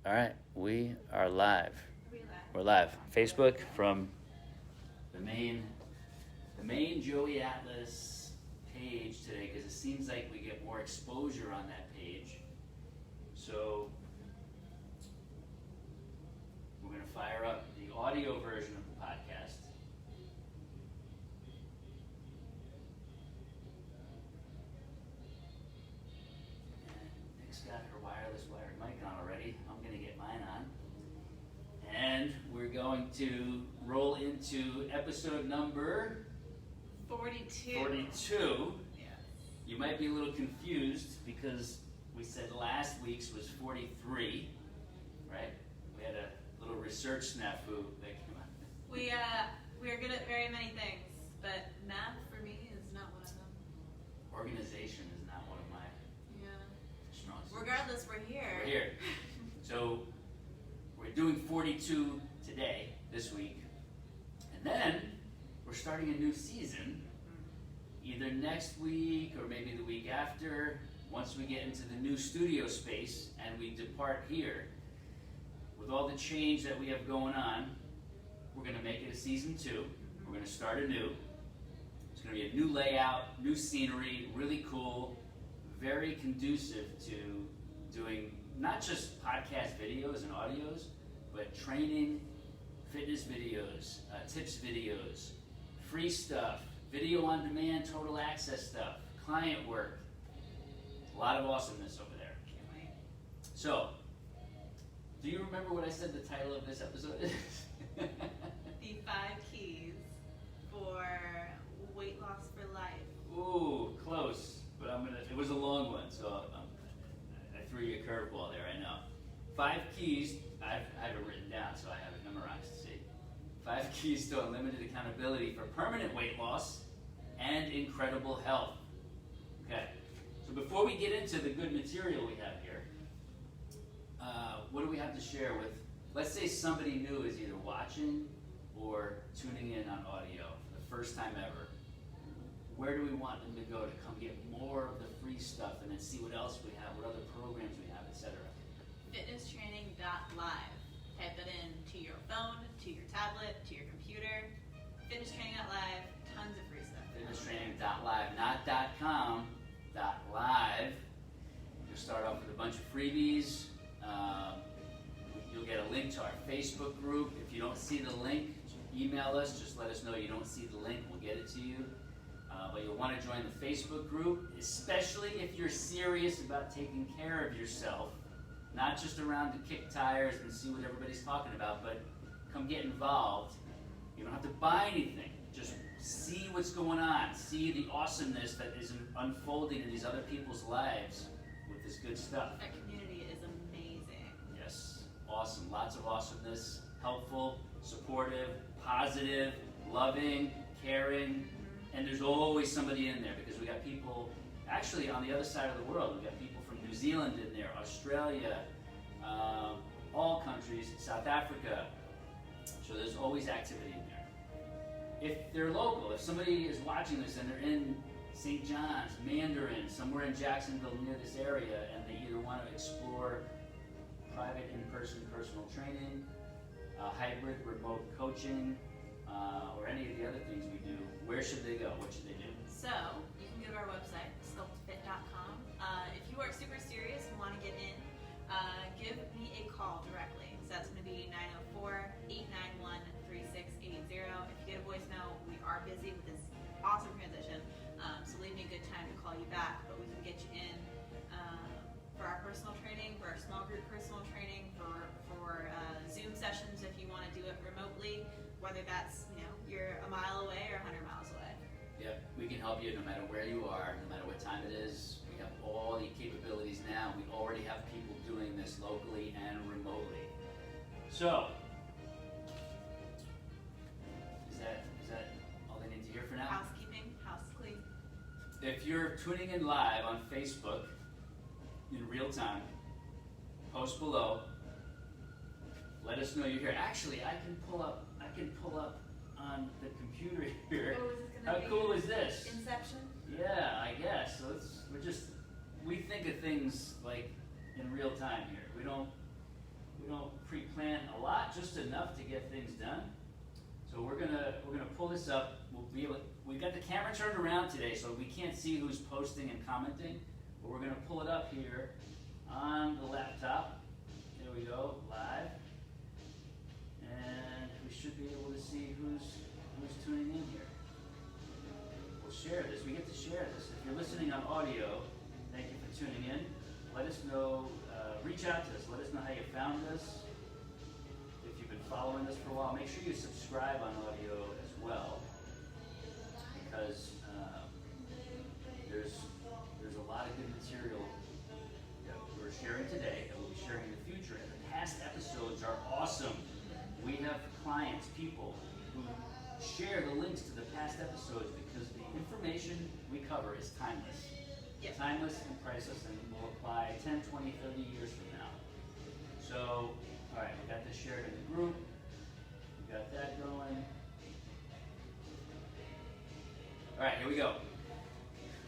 All right, we are live. Are we live? We're live. Facebook from the main Joey Atlas page today because it seems like we get more exposure on that page. So we're going to fire up the audio version of the podcast. Nick's got her wireless wired mic on already. I'm going to get mine on. And we're going to roll into episode number 42. 42. Yeah. You might be a little confused because we said last week's was 43, right? We had a little research snafu that came out. We are good at very many things, but math for me is not one of them. Organization is not one of my strong suits. Regardless, we're here. We're here. So we're doing 42 today, this week. And then we're starting a new season, either next week or maybe the week after, once we get into the new studio space and we depart here. With all the change that we have going on, we're going to make it a season 2. We're going to start anew. It's going to be a new layout, new scenery, really cool, very conducive to doing not just podcast videos and audios, but training, fitness videos, tips videos, free stuff, video on demand, total access stuff, client work. A lot of awesomeness over there. Can't wait. So, do you remember what I said the title of this episode is? The 5 keys for weight loss for life. Ooh, close. But it was a long one, so I threw you a curveball there, I know. 5 keys, I have it written down, so I have it memorized, see. 5 keys to unlimited accountability for permanent weight loss and incredible health. Okay, so before we get into the good material we have here, what do we have to share with, let's say somebody new is either watching or tuning in on audio for the first time ever. Where do we want them to go to come get more of the free stuff and then see what else we have, what other programs we have, etc.? Fitnesstraining.live. Type it in to your phone, to your tablet, to your computer. Fitnesstraining.live. Tons of free stuff. Fitnesstraining.live, not .com, .live. You'll start off with a bunch of freebies. You'll get a link to our Facebook group. If you don't see the link, email us. Just let us know you don't see the link. We'll get it to you. But you'll want to join the Facebook group, especially if you're serious about taking care of yourself. Not just around to kick tires and see what everybody's talking about, but come get involved. You don't have to buy anything. Just see what's going on. See the awesomeness that is unfolding in these other people's lives with this good stuff. That community is amazing. Yes, awesome. Lots of awesomeness. Helpful, supportive, positive, loving, caring. And there's always somebody in there because we got people actually on the other side of the world. We got people from New Zealand in there, Australia, all countries, South Africa. So there's always activity in there. If they're local, if somebody is watching this and they're in St. John's, Mandarin, somewhere in Jacksonville near this area, and they either want to explore private in-person personal training, hybrid remote coaching, or any of the other things we do, where should they go? What should they do? So, you can go to our website, SCULPTAFIT.com. If you are super serious and want to get in, give me a call directly. So that's going to be 904-891-3680. If you get a voicemail, we are busy with this awesome transition. So leave me a good time to call you back, but we can get you in for our personal training, for our small group personal training, for Zoom sessions if you want to do it remotely, whether that's you're a mile away or 100 miles away. Yep, we can help you no matter where you are, no matter what time it is. We have all the capabilities now. We already have people doing this locally and remotely. So, is that all they need to hear for now? Housekeeping, house clean. If you're tuning in live on Facebook in real time, post below. Let us know you're here. Actually, I can pull up on the computer here. Oh, is this How gonna be cool is this? Inception? Yeah, I guess. So we think of things like in real time here. We We don't pre-plan a lot, just enough to get things done. So we're gonna pull this up. We got the camera turned around today, so we can't see who's posting and commenting. But we're gonna pull it up here on the laptop. There we go, live. And we should be able to see who's tuning in here. We'll share this. We get to share this. If you're listening on audio, thank you for tuning in. Let us know. Reach out to us. Let us know how you found us. If you've been following us for a while, make sure you subscribe on audio as well, because there's a lot of good material that we're sharing today that we'll be sharing in the future. And the past episodes are awesome. We have clients, people who share the links to the past episodes because the information we cover is timeless. Yep. Timeless and priceless, and will apply 10, 20, 30 years from now. So, all right, we got this shared in the group. We got that going. All right, here we go.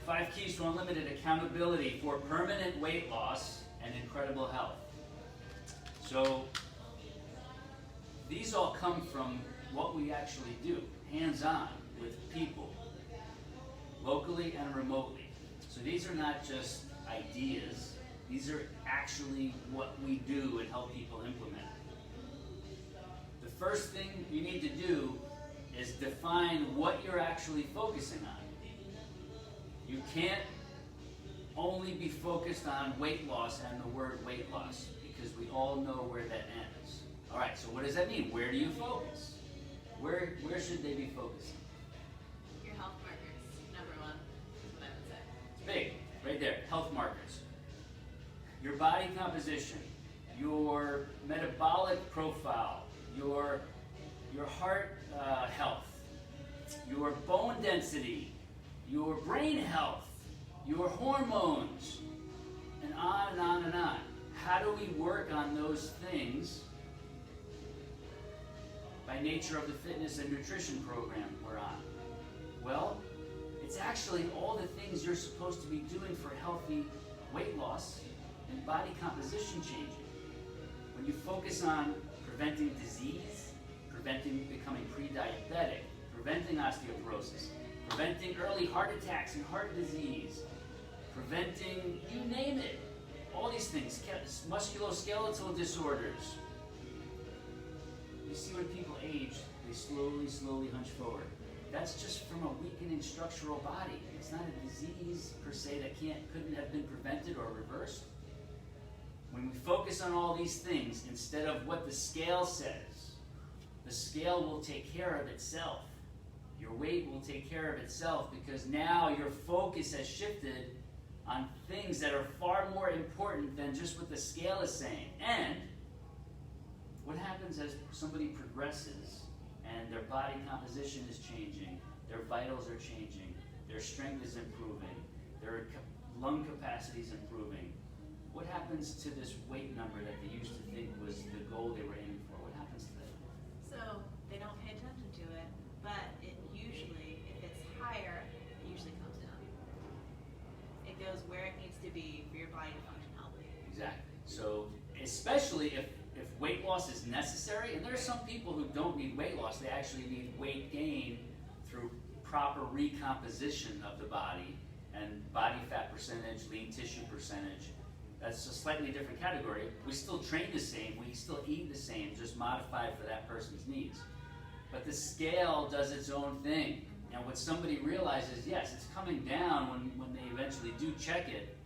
5 keys to unlimited accountability for permanent weight loss and incredible health. So, these all come from what we actually do, hands-on, with people, locally and remotely. So these are not just ideas, these are actually what we do and help people implement. The first thing you need to do is define what you're actually focusing on. You can't only be focused on weight loss and the word weight loss, because we all know where that ends. All right, so what does that mean? Where do you focus? Where should they be focusing? Your health markers, number one, is what I would say. It's big, right there, health markers. Your body composition, your metabolic profile, your heart health, your bone density, your brain health, your hormones, and on and on and on. How do we work on those things by nature of the fitness and nutrition program we're on? Well, it's actually all the things you're supposed to be doing for healthy weight loss and body composition changing. When you focus on preventing disease, preventing becoming pre-diabetic, preventing osteoporosis, preventing early heart attacks and heart disease, preventing, you name it, all these things, musculoskeletal disorders. You see when people age, they slowly hunch forward. That's just from a weakening structural body. It's not a disease per se that couldn't have been prevented or reversed. When we focus on all these things instead of what the scale says, the scale will take care of itself. Your weight will take care of itself, because now your focus has shifted on things that are far more important than just what the scale is saying. And what happens as somebody progresses and their body composition is changing, their vitals are changing, their strength is improving, their lung capacity is improving? What happens to this weight number that they used to think was the goal they were aiming for? What happens to that? So they don't pay attention to it, but it usually, if it's higher, it usually comes down. It goes where it needs to be for your body to function healthy. Exactly. So especially if weight loss is necessary, and there are some people who don't need weight loss, they actually need weight gain through proper recomposition of the body and body fat percentage, lean tissue percentage. That's a slightly different category. We still train the same, we still eat the same, just modified for that person's needs. But the scale does its own thing. And what somebody realizes, yes, it's coming down when they eventually do check it,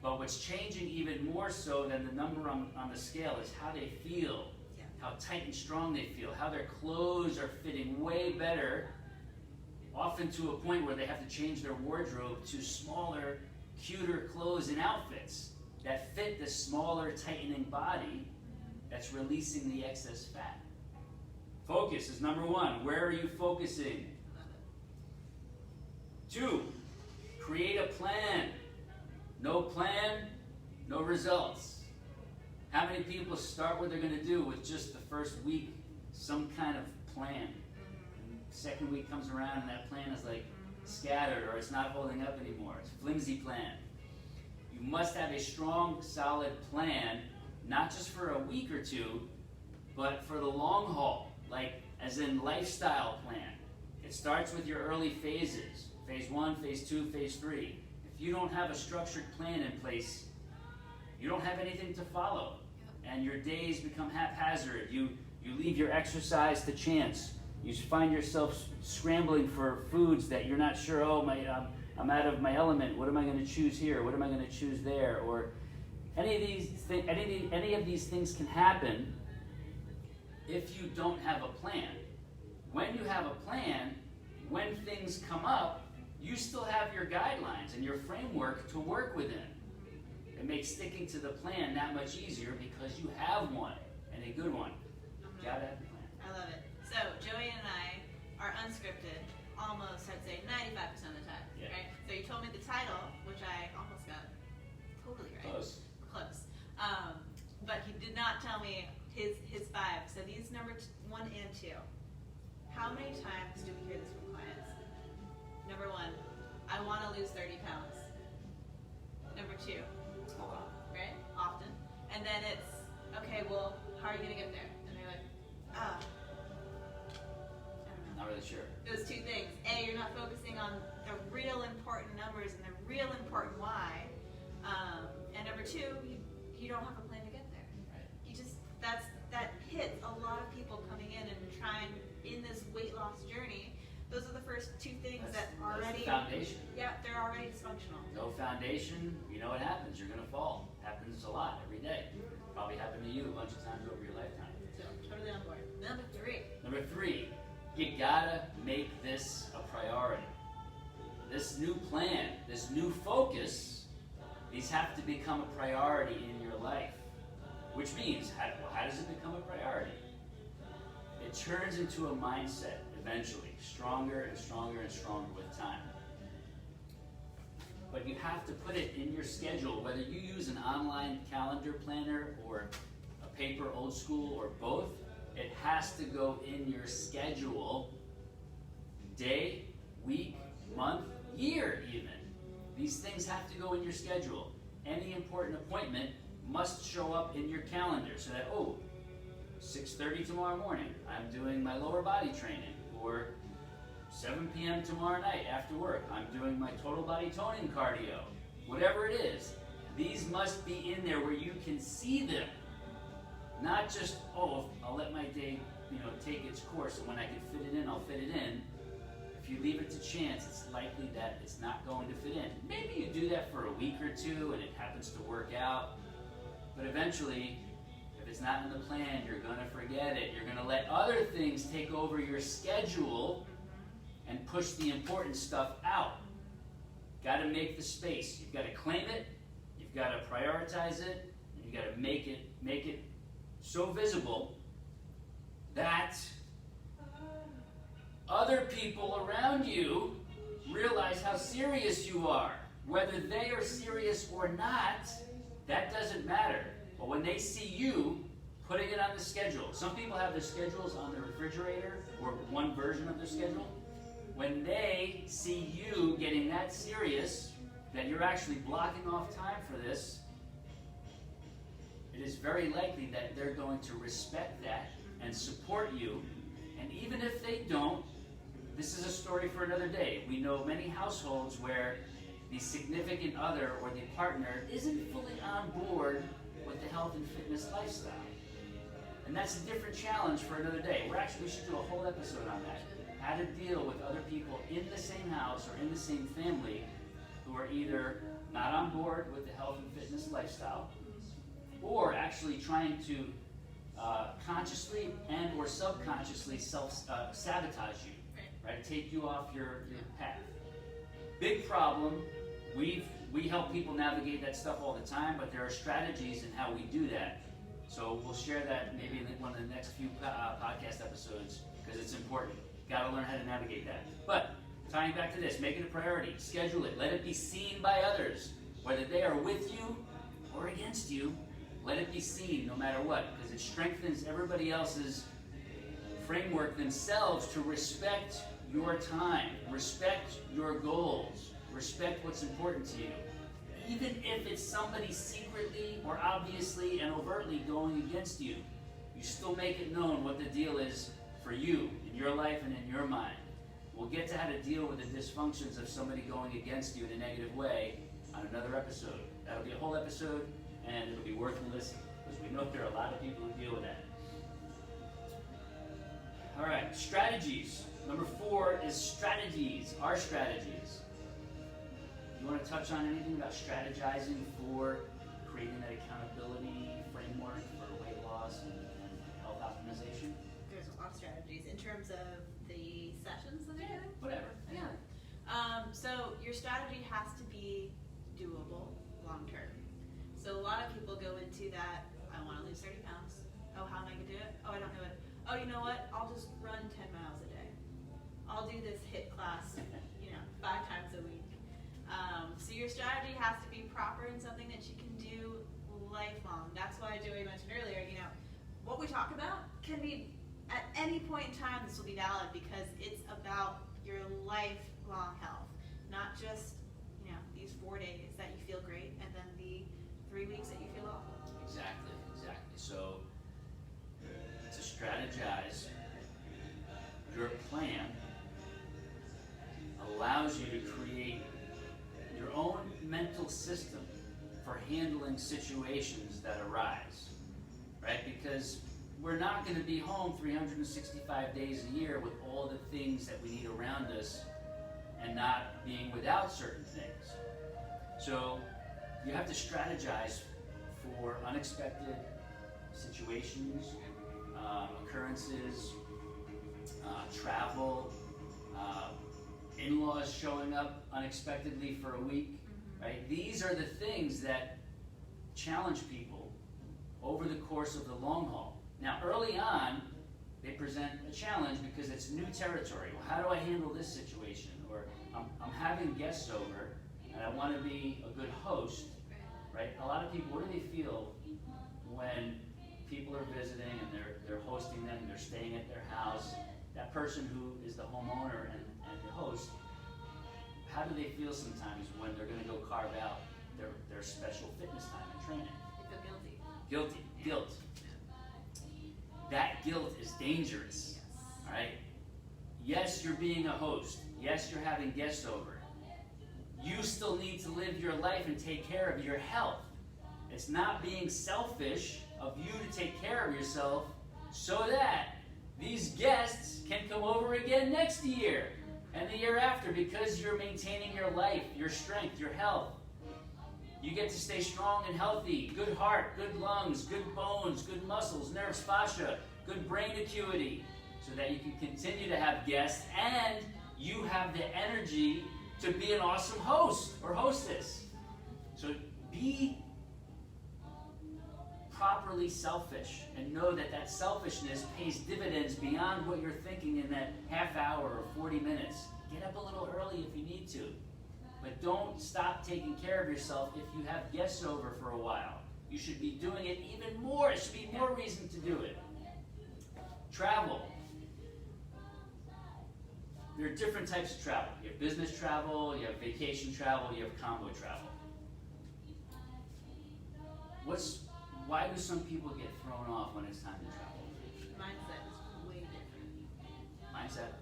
but what's changing even more so than the number on the scale is how they feel, Yeah. how tight and strong they feel, how their clothes are fitting way better, often to a point where they have to change their wardrobe to smaller, cuter clothes and outfits that fit the smaller, tightening body that's releasing the excess fat. Focus is number one. Where are you focusing? 2, create a plan. No plan, no results. How many people start what they're going to do with just the first week, some kind of plan? And the second week comes around and that plan is like scattered, or it's not holding up anymore. It's a flimsy plan. You must have a strong, solid plan not just for a week or two, but for the long haul, like as in lifestyle plan. It starts with your early phases, phase 1, phase 2, phase 3. If you don't have a structured plan in place, you don't have anything to follow, and your days become haphazard. You leave your exercise to chance. You find yourself scrambling for foods that you're not sure, I'm out of my element. What am I going to choose here? What am I going to choose there? Or any of these things can happen if you don't have a plan. When you have a plan, when things come up, you still have your guidelines and your framework to work within. It makes sticking to the plan that much easier because you have one, and a good one. You gotta have a plan. I love it. So Joey and I are unscripted almost, I'd say, 95% of the time. Yeah. Right? So you told me the title, which I almost got totally right. Close. Close. But he did not tell me his 5. So these number 1 and 2. How many times do we hear this from clients? Number 1, I want to lose 30 pounds. Number 2, right? Often. And then it's, okay, well, how are you going to get there? And they're like, I don't know. Not really sure. Those 2 things. A, you're not focusing on the real important numbers and the real important why. And number 2, you don't have a plan to get there. Right. You just, that hits a lot of people coming in and trying in this weight loss journey. Those are the first 2 things that already, that's the foundation. Yeah, they're already dysfunctional. No foundation, you know what happens. You're gonna fall. Happens a lot every day. Probably happened to you a bunch of times over your lifetime. So, totally on board. Number 3. Number 3, you gotta make this a priority. This new plan, this new focus, these have to become a priority in your life. Which means, how does it become a priority? It turns into a mindset eventually, stronger and stronger and stronger with time. But you have to put it in your schedule, whether you use an online calendar planner or a paper old school or both, it has to go in your schedule, day, week, month, year even. These things have to go in your schedule. Any important appointment must show up in your calendar so that, 6:30 tomorrow morning, I'm doing my lower body training, or 7 p.m. tomorrow night after work, I'm doing my total body toning cardio. Whatever it is, these must be in there where you can see them. Not just, I'll let my day, take its course, and when I can fit it in, I'll fit it in. If you leave it to chance, it's likely that it's not going to fit in. Maybe you do that for a week or 2 and it happens to work out, but eventually, if it's not in the plan, you're going to forget it. You're going to let other things take over your schedule and push the important stuff out. Got to make the space. You've got to claim it, you've got to prioritize it, and you've got to make it so visible that other people around you realize how serious you are. Whether they are serious or not, that doesn't matter. But when they see you putting it on the schedule, some people have their schedules on the refrigerator or one version of their schedule. When they see you getting that serious, that you're actually blocking off time for this, it is very likely that they're going to respect that and support you. And even if they don't, this is a story for another day. We know many households where the significant other or the partner isn't fully on board with the health and fitness lifestyle. And that's a different challenge for another day. We should do a whole episode on that. How to deal with other people in the same house or in the same family who are either not on board with the health and fitness lifestyle, or actually trying to consciously and or subconsciously sabotage you, right? Take you off your path. Big problem. We help people navigate that stuff all the time, but there are strategies in how we do that. So we'll share that maybe in one of the next few podcast episodes because it's important. Got to learn how to navigate that. But tying back to this, make it a priority. Schedule it. Let it be seen by others, whether they are with you or against you. Let it be seen no matter what, because it strengthens everybody else's framework themselves to respect your time, respect your goals, respect what's important to you. even if it's somebody secretly or obviously and overtly going against you. You still make it known what the deal is for you, in your life and in your mind. We'll get to how to deal with the dysfunctions of somebody going against you in a negative way on another episode. That'll be a whole episode, and it'll be worth a listen, because we know there are a lot of people who deal with that. All right, strategies. Number 4 is strategies, our strategies. You want to touch on anything about strategizing for creating that accountability framework for weight loss and health optimization? There's a lot of strategies in terms of the sessions that I do. Whatever. Yeah. So your strategy has to be doable long term. So a lot of people go into that, I want to lose 30 pounds. Oh, how am I going to do it? Oh, I don't know it. Oh, you know what? I'll just run 10 miles a day. I'll do this HIIT class, 5 times a week. So your strategy has to be proper and something that you can do lifelong. That's why Joey mentioned earlier, what we talk about can be at any point in time. This will be valid because it's about your lifelong health, not just these 4 days that you feel great and then the 3 weeks that you feel awful. Exactly. So to strategize, your plan allows you to create your own mental system for handling situations that arise, right? Because we're not going to be home 365 days a year with all the things that we need around us and not being without certain things. So you have to strategize for unexpected situations, occurrences, travel, in-laws showing up unexpectedly for a week, right? These are the things that challenge people over the course of the long haul. Now, early on, they present a challenge because it's new territory. Well, how do I handle this situation? Or I'm having guests over, and I want to be a good host, right? A lot of people, what do they feel when people are visiting and they're hosting them, they're staying at their house? That person who is the homeowner and the host, how do they feel sometimes when they're going to go carve out their special fitness time and training? They feel guilty. Guilt. That guilt is dangerous. Yes. All right? Yes, you're being a host. Yes, you're having guests over. You still need to live your life and take care of your health. It's not being selfish of you to take care of yourself so that these guests can come over again next year and the year after, because you're maintaining your life, your strength, your health. You get to stay strong and healthy, good heart, good lungs, good bones, good muscles, nerves, fascia, good brain acuity, so that you can continue to have guests and you have the energy to be an awesome host or hostess. So be properly selfish and know that that selfishness pays dividends beyond what you're thinking in that half hour or 40 minutes. Get up a little early if you need to. But don't stop taking care of yourself if you have guests over for a while. You should be doing it even more. It should be more reason to do it. Travel. There are different types of travel. You have business travel, you have vacation travel, you have combo travel. Why do some people get thrown off when it's time to travel? Mindset is way different. Mindset?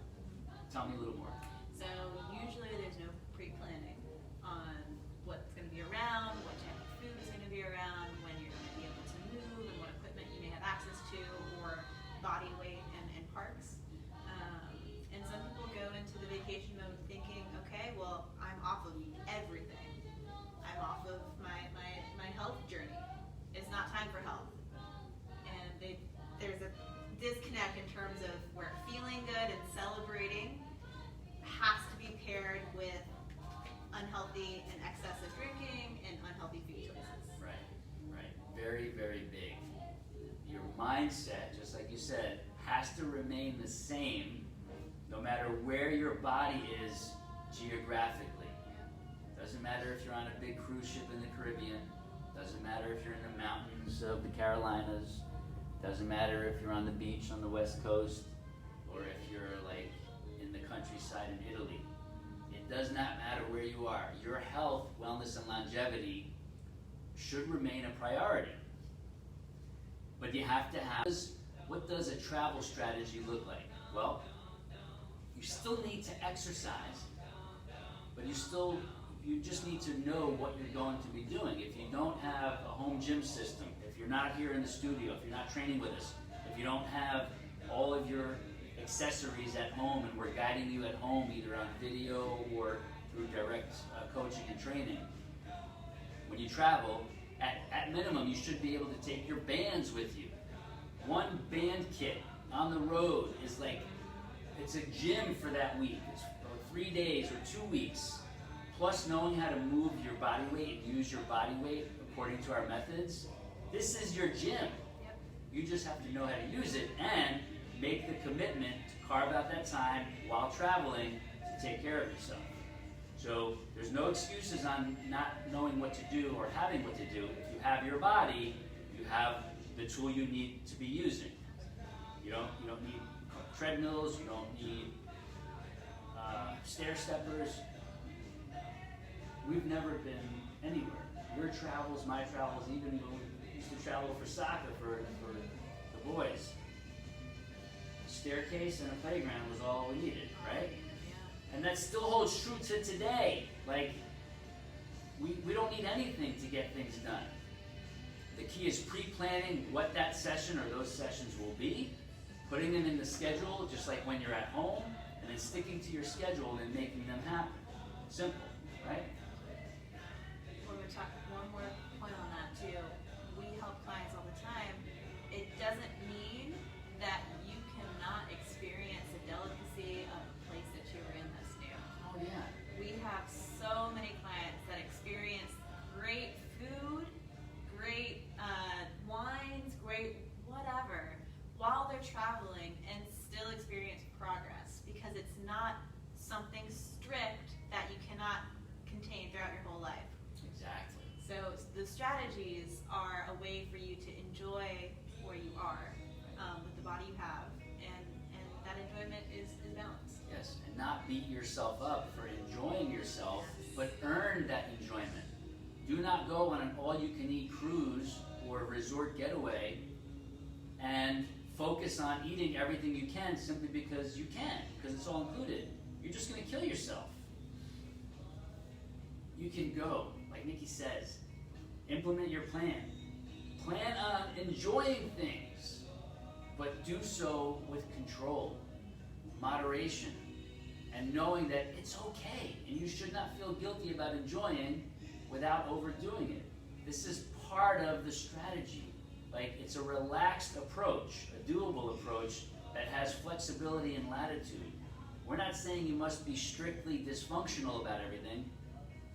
Tell me a little more. So usually there's no pre-planning on what's going to be around, what type of food is going to be around, when you're going to be able to move, and what equipment you may have access to, or body weight and parks. And some people go into the vacation mode thinking, okay, well, I'm off of everything. I'm off of my health journey. It's not time for health. And there's a disconnect in terms of where feeling good and celebrating has to be paired with unhealthy and excessive drinking and unhealthy food choices. Right. Very, very big. Your mindset, just like you said, has to remain the same no matter where your body is geographically. Doesn't matter if you're on a big cruise ship in the Caribbean. Doesn't matter if you're in the mountains of the Carolinas. Doesn't matter if you're on the beach on the West Coast or if you're like in the countryside in Italy. It It does not matter where you are. Your health, wellness, and longevity should remain a priority. But you have to have, what does a travel strategy look like? Well, you still need to exercise, but you just need to know what you're going to be doing. If you don't have a home gym system, if you're not here in the studio, if you're not training with us, if you don't have all of your accessories at home and we're guiding you at home either on video or through direct coaching and training, when you travel, at minimum you should be able to take your bands with you. One band kit on the road is like, it's a gym for that week. It's for 3 days or 2 weeks. Plus knowing how to move your body weight and use your body weight according to our methods. This is your gym. Yep. You just have to know how to use it and make the commitment to carve out that time while traveling to take care of yourself. So there's no excuses on not knowing what to do or having what to do. If you have your body, you have the tool you need to be using. You don't need treadmills, you don't need stair steppers. We've never been anywhere. Your travels, my travels, even when we used to travel for soccer for the boys. A staircase and a playground was all we needed, right? Yeah. And that still holds true to today. Like, we don't need anything to get things done. The key is pre-planning what that session or those sessions will be, putting them in the schedule just like when you're at home, and then sticking to your schedule and making them happen. Simple, right? We're going to talk one more point on that too. We help clients all the time. It doesn't mean that you cannot experience the delicacy of the place that you were in that's new. Oh yeah. We have so many clients that experience great food, great wines, great whatever, while they're traveling and still experience progress because it's not something strict that you cannot contain throughout your whole life. Exactly. So the strategies are a way for you to enjoy where you are with the body you have, and that enjoyment is balanced. Yes, and not beat yourself up for enjoying yourself, but earn that enjoyment. Do not go on an all-you-can-eat cruise or resort getaway and focus on eating everything you can simply because you can, because it's all included. You're just going to kill yourself. You can go, like Nikki says, implement your plan. Plan on enjoying things, but do so with control, moderation, and knowing that it's okay, and you should not feel guilty about enjoying without overdoing it. This is part of the strategy. Like, it's a relaxed approach, a doable approach that has flexibility and latitude. We're not saying you must be strictly dysfunctional about everything.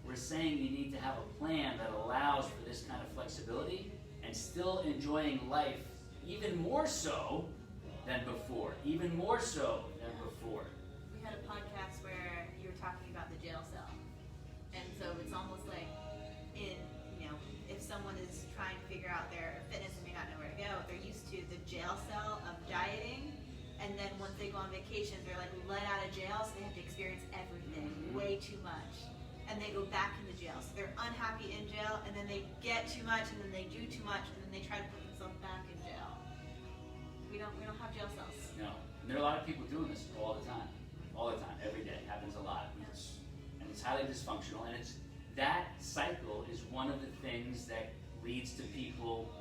We're saying you need to have a plan that allows for this kind of flexibility and still enjoying life even more so than before. Even more so than before. We had a podcast where you were talking about the jail cell. And so it's almost like if someone is trying to figure out their fitness and may not know where to go, they're used to the jail cell of dieting, and then once they go on vacation, they're like let out of jail, so they have to experience everything, way too much. And they go back into jail. So they're unhappy in jail, and then they get too much, and then they do too much, and then they try to put themselves back in jail. We don't have jail cells. No. And there are a lot of people doing this all the time. All the time, every day. It happens a lot. And it's highly dysfunctional, and that cycle is one of the things that leads to people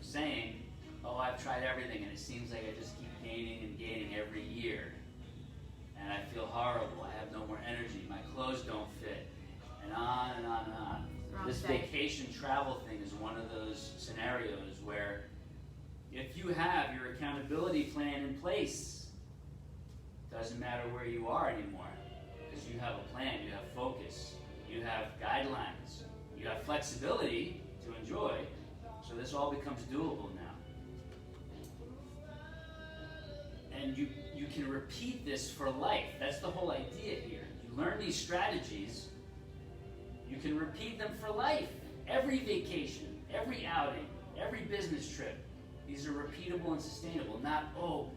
saying, oh, I've tried everything and it seems like I just keep gaining and gaining every year. And I feel horrible, I have no more energy, my clothes don't fit, and on and on and on. This vacation travel thing is one of those scenarios where if you have your accountability plan in place, it doesn't matter where you are anymore, because you have a plan, you have focus. You have guidelines, you have flexibility to enjoy, so this all becomes doable now. And you can repeat this for life. That's the whole idea here. You learn these strategies, you can repeat them for life. Every vacation, every outing, every business trip, these are repeatable and sustainable. Not, oh,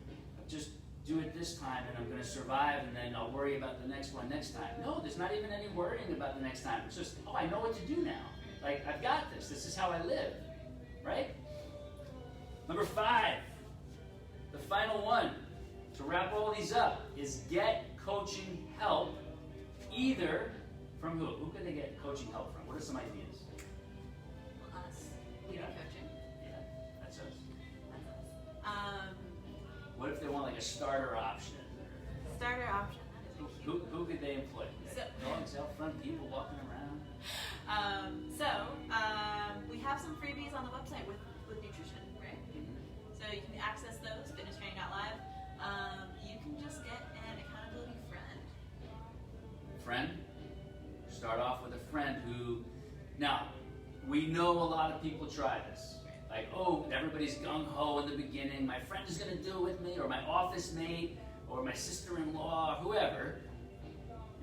just do it this time and I'm going to survive and then I'll worry about the next one next time. No, there's not even any worrying about the next time. It's just, oh, I know what to do now. Like, I've got this. This is how I live, right? Number 5, the final one, to wrap all these up, is get coaching help, either from who? Who can they get coaching help from? What are some ideas? Well, us. We do coaching. Yeah, that's us. That's us. What if they want like a starter option? Starter option. That is a cute. Who could they employ? So- Dogs out front, people walking around. We have some freebies on the website with nutrition, right? So you can access those, fitnesstraining.live. You can just get an accountability friend. Friend? Start off with a friend who, now, we know a lot of people try this. Like, oh, everybody's gung-ho in the beginning. My friend is going to do it with me, or my office mate, or my sister-in-law, or whoever.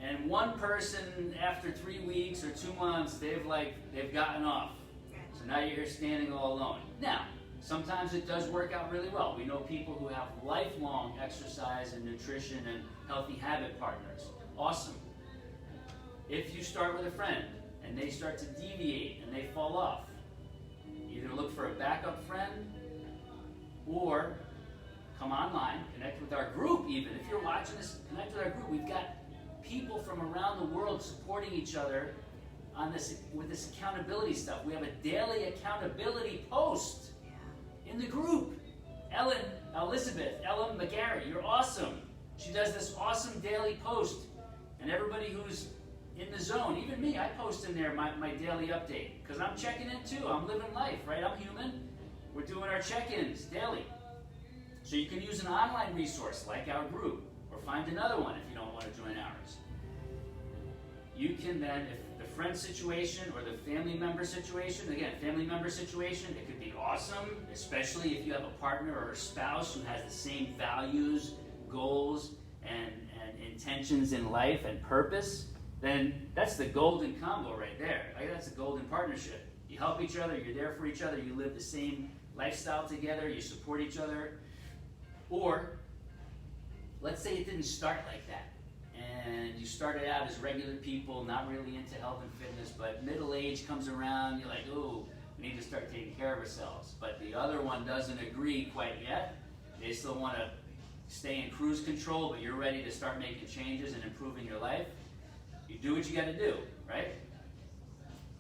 And one person, after 3 weeks or 2 months, they've gotten off. So now you're standing all alone. Now, sometimes it does work out really well. We know people who have lifelong exercise and nutrition and healthy habit partners. Awesome. If you start with a friend and they start to deviate and they fall off, either look for a backup friend or come online, connect with our group even. If you're watching this, connect with our group. We've got people from around the world supporting each other on this with this accountability stuff. We have a daily accountability post in the group. Ellen McGarry, you're awesome. She does this awesome daily post, and everybody who's in the zone, even me, I post in there my daily update because I'm checking in too. I'm living life, right? I'm human. We're doing our check-ins daily. So you can use an online resource like our group, or find another one if you don't want to join ours. You can then, if the friend situation or the family member situation, again, family member situation, it could be awesome, especially if you have a partner or a spouse who has the same values, goals, and intentions in life and purpose, then that's the golden combo right there. Like, that's a golden partnership. You help each other, you're there for each other, you live the same lifestyle together, you support each other. Or, let's say it didn't start like that, and you started out as regular people, not really into health and fitness, but middle age comes around, you're like, ooh, we need to start taking care of ourselves. But the other one doesn't agree quite yet. They still want to stay in cruise control, but you're ready to start making changes and improving your life. You do what you got to do, right?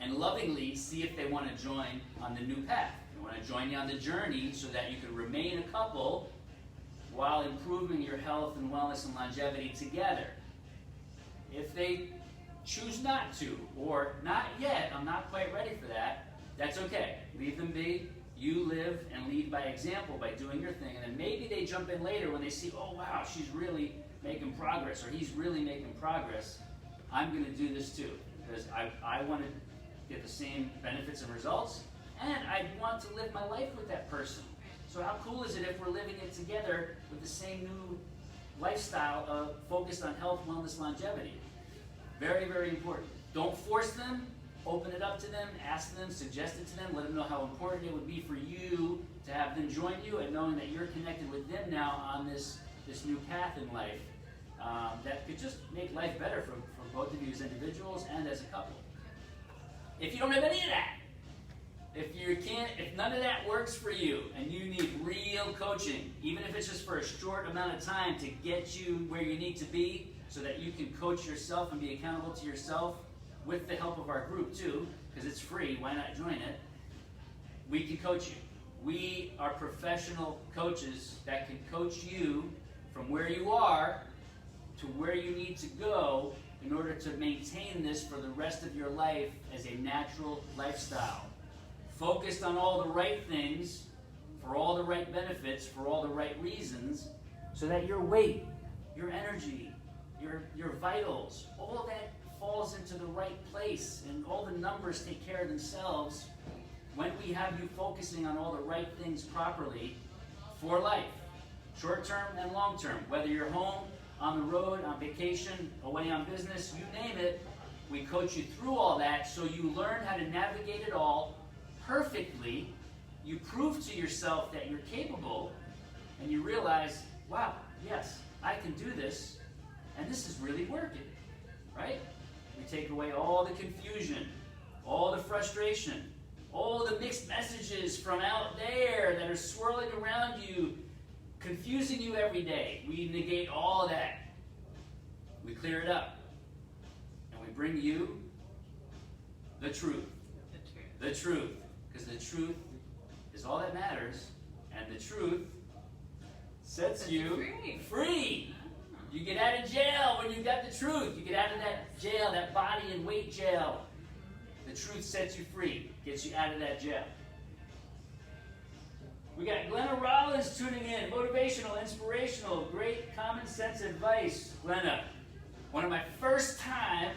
And lovingly see if they want to join on the new path. They want to join you on the journey so that you can remain a couple while improving your health and wellness and longevity together. If they choose not to, or not yet, I'm not quite ready for that, that's okay. Leave them be. You live and lead by example by doing your thing, and then maybe they jump in later when they see, oh wow, she's really making progress, or he's really making progress. I'm going to do this too, because I want to get the same benefits and results, and I want to live my life with that person. So how cool is it if we're living it together with the same new lifestyle focused on health, wellness, longevity? Very, very important. Don't force them. Open it up to them. Ask them. Suggest it to them. Let them know how important it would be for you to have them join you, and knowing that you're connected with them now on this new path in life that could just make life better for both of you as individuals and as a couple. If you don't have any of that, if none of that works for you and you need real coaching, even if it's just for a short amount of time to get you where you need to be so that you can coach yourself and be accountable to yourself with the help of our group too, because it's free, why not join it? We can coach you. We are professional coaches that can coach you from where you are to where you need to go in order to maintain this for the rest of your life as a natural lifestyle. Focused on all the right things, for all the right benefits, for all the right reasons, so that your weight, your energy, your vitals, all that falls into the right place and all the numbers take care of themselves when we have you focusing on all the right things properly for life, short-term and long-term. Whether you're home, on the road, on vacation, away on business, you name it, we coach you through all that so you learn how to navigate it all perfectly. You prove to yourself that you're capable, and you realize wow, yes, I can do this, and this is really working, right? We take away all the confusion, all the frustration, all the mixed messages from out there that are swirling around you, confusing you every day. We negate all of that. We clear it up. And we bring you the truth. The truth. Because the truth is all that matters. And the truth sets you free. You get out of jail when you got the truth. You get out of that jail, that body and weight jail. The truth sets you free, gets you out of that jail. We got Glenna Rollins tuning in. Motivational, inspirational, great common sense advice. Glenna, one of my first time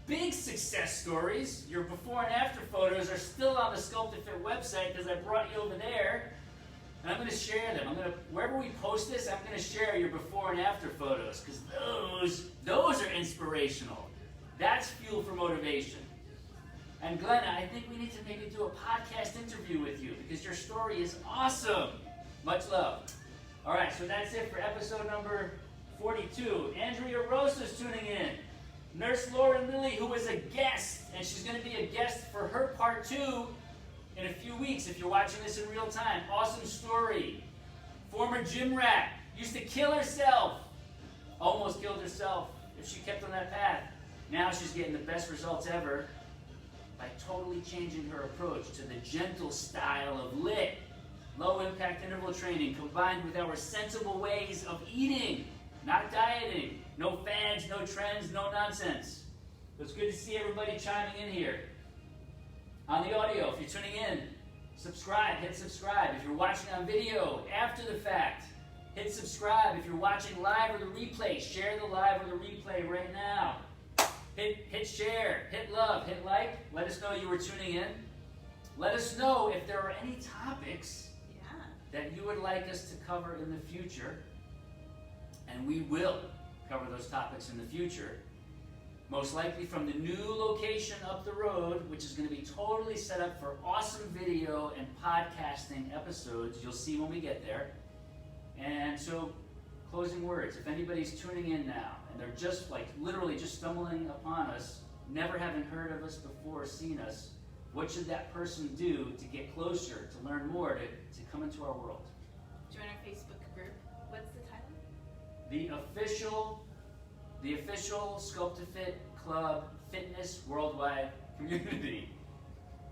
big success stories. Your before and after photos are still on the SCULPTAFIT website because I brought you over there. And I'm going to share them. Wherever we post this, I'm going to share your before and after photos because those are inspirational. That's fuel for motivation. And Glenna, I think we need to maybe do a podcast interview with you because your story is awesome. Much love. All right, so that's it for episode number 42. Andrea Rosa's tuning in. Nurse Lauren Lilly, who was a guest, and she's going to be a guest for her part 2 in a few weeks if you're watching this in real time. Awesome story. Former gym rat, used to kill herself. Almost killed herself if she kept on that path. Now she's getting the best results ever by totally changing her approach to the gentle style of LIT, low impact interval training, combined with our sensible ways of eating, not dieting, no fads, no trends, no nonsense. So it's good to see everybody chiming in here. On the audio, if you're tuning in, subscribe, hit subscribe. If you're watching on video after the fact, hit subscribe. If you're watching live or the replay, share the live or the replay right now. Hit share, hit love, hit like. Let us know you were tuning in. Let us know if there are any topics that you would like us to cover in the future. And we will cover those topics in the future. Most likely from the new location up the road, which is going to be totally set up for awesome video and podcasting episodes. You'll see when we get there. And so, closing words. If anybody's tuning in now, and they're just literally just stumbling upon us, never having heard of us before or seen us, what should that person do to get closer, to learn more, to come into our world? Join our Facebook group. What's the title? The official SCULPTAFIT Club Fitness Worldwide Community.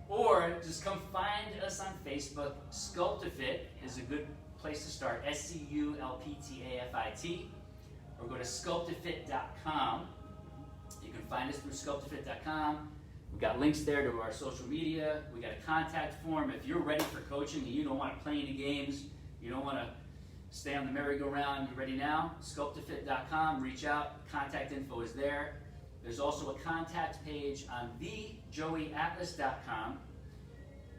Or just come find us on Facebook. SCULPTAFIT is a good place to start. SCULPTAFIT. Or go to SCULPTAFIT.com. You can find us through SCULPTAFIT.com. We've got links there to our social media. We got a contact form. If you're ready for coaching and you don't want to play any games, you don't want to stay on the merry-go-round, you're ready now, SCULPTAFIT.com. Reach out. Contact info is there. There's also a contact page on thejoeyatlas.com.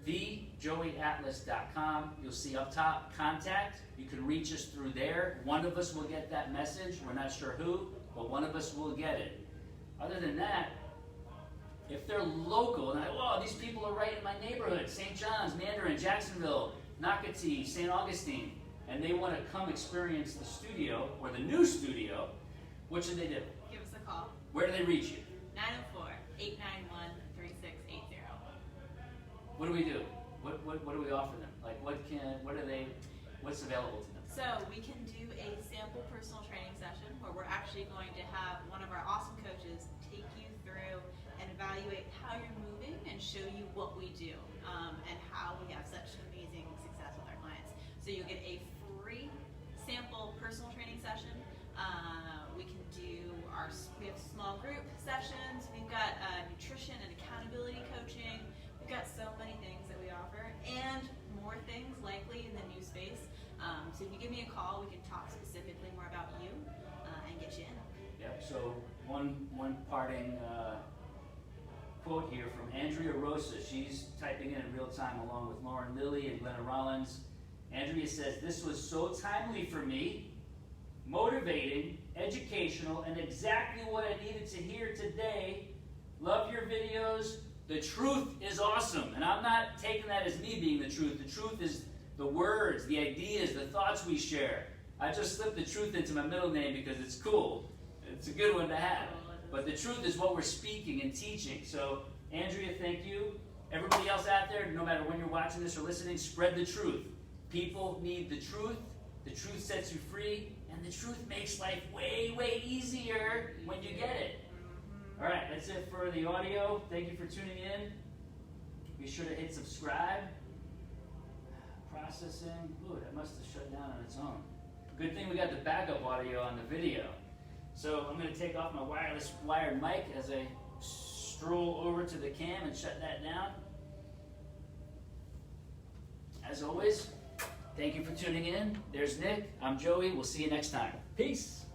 thejoeyatlas.com. You'll see up top, contact. You can reach us through there. One of us will get that message. We're not sure who, but one of us will get it. Other than that, if they're local, and these people are right in my neighborhood, St. John's, Mandarin, Jacksonville, Nocatee, St. Augustine, and they want to come experience the studio, or the new studio, what should they do? Give us a call. Where do they reach you? 904-891-3680. What do we do? What do we offer them? What's available to them? So we can do a sample personal training session where we're actually going to have one of our awesome coaches take you through and evaluate how you're moving and show you what we do and how we have such amazing success with our clients. So you'll get a free sample personal training session. We have small group sessions. We've got nutrition and accountability coaching. We've got so many things that we offer and more things likely in the new space. So if you give me a call, we can talk specifically more about you and get you in. Yep, so one parting quote here from Andrea Rosa. She's typing in real time along with Lauren Lilly and Glenna Rollins. Andrea says, "This was so timely for me, motivating, educational, and exactly what I needed to hear today. Love your videos. The truth is awesome." And I'm not taking that as me being the truth. The truth is the words, the ideas, the thoughts we share. I just slipped the truth into my middle name because it's cool. It's a good one to have. But the truth is what we're speaking and teaching. So, Andrea, thank you. Everybody else out there, no matter when you're watching this or listening, spread the truth. People need the truth. The truth sets you free. And the truth makes life way, way easier when you get it. All right, that's it for the audio. Thank you for tuning in. Be sure to hit subscribe. Processing. Ooh, that must have shut down on its own. Good thing we got the backup audio on the video. So I'm going to take off my wireless wired mic as I stroll over to the cam and shut that down. As always, thank you for tuning in. There's Nick. I'm Joey. We'll see you next time. Peace.